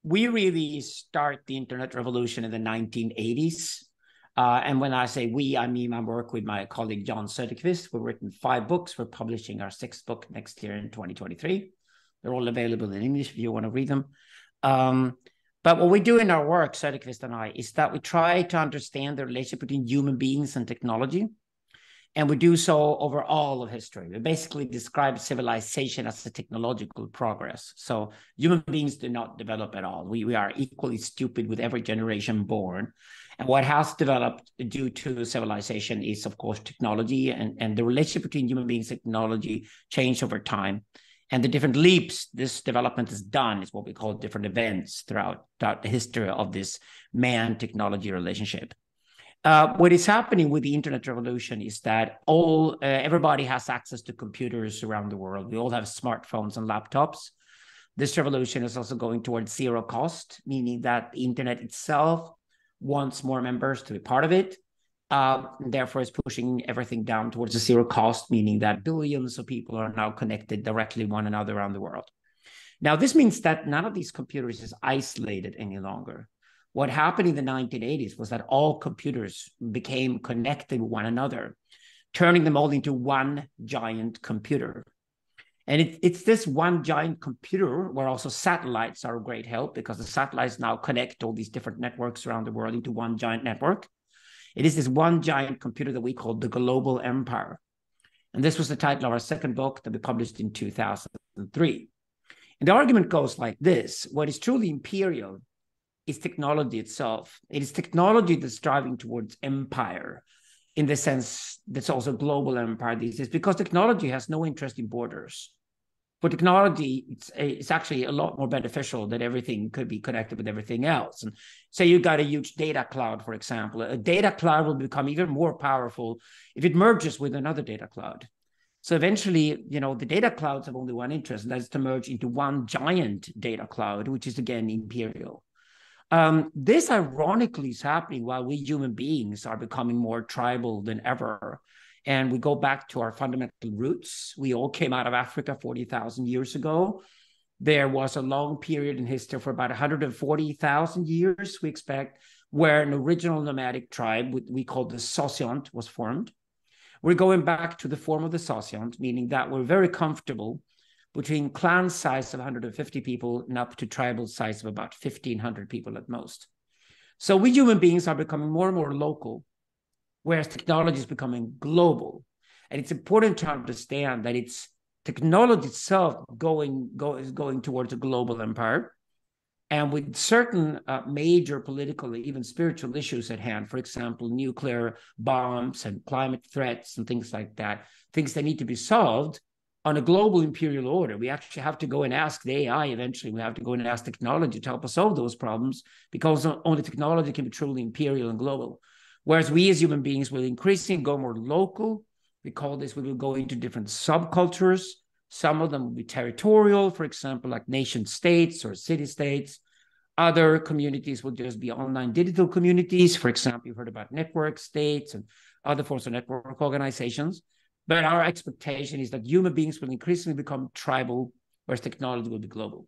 we really start the internet revolution in the 1980s. And when I say we, I mean I work with my colleague John Söderqvist. We've written 5 books. We're publishing our 6th book next year in 2023. They're all available in English if you want to read them. But what we do in our work, Söderqvist and I, is that we try to understand the relationship between human beings and technology. And we do so over all of history. We basically describe civilization as a technological progress. So human beings do not develop at all. We are equally stupid with every generation born. And what has developed due to civilization is, of course, technology, and the relationship between human beings and technology change over time. And the different leaps this development has done is what we call different events throughout the history of this man-technology relationship. What is happening with the internet revolution is that everybody has access to computers around the world. We all have smartphones and laptops. This revolution is also going towards zero cost, meaning that the internet itself wants more members to be part of it. Therefore, it's pushing everything down towards a zero cost, meaning that billions of people are now connected directly one another around the world. Now, this means that none of these computers is isolated any longer. What happened in the 1980s was that all computers became connected with one another, turning them all into one giant computer. And it's this one giant computer where also satellites are a great help, because the satellites now connect all these different networks around the world into one giant network. It is this one giant computer that we call the global empire. And this was the title of our 2nd book that we published in 2003. And the argument goes like this: what is truly imperial is technology itself. It is technology that's driving towards empire, in the sense that's also global empire these days, because technology has no interest in borders. For technology, it's actually a lot more beneficial that everything could be connected with everything else. And say you got a huge data cloud, for example. A data cloud will become even more powerful if it merges with another data cloud. So eventually, the data clouds have only one interest, and that is to merge into one giant data cloud, which is again imperial. This ironically is happening while we human beings are becoming more tribal than ever. And we go back to our fundamental roots. We all came out of Africa 40,000 years ago. There was a long period in history for about 140,000 years, we expect, where an original nomadic tribe, we call the sociant, was formed. We're going back to the form of the sociant, meaning that we're very comfortable between clan size of 150 people and up to tribal size of about 1,500 people at most. So we human beings are becoming more and more local, whereas technology is becoming global. And it's important to understand that it's technology itself is going towards a global empire. And with certain major political, even spiritual issues at hand, for example, nuclear bombs and climate threats and things like that, things that need to be solved on a global imperial order. We actually have to go and ask the AI eventually. We have to go and ask technology to help us solve those problems, because only technology can be truly imperial and global. Whereas we as human beings will increasingly go more local. We call this, we will go into different subcultures. Some of them will be territorial, for example, like nation states or city states. Other communities will just be online digital communities. For example, you've heard about network states and other forms of network organizations. But our expectation is that human beings will increasingly become tribal, whereas technology will be global.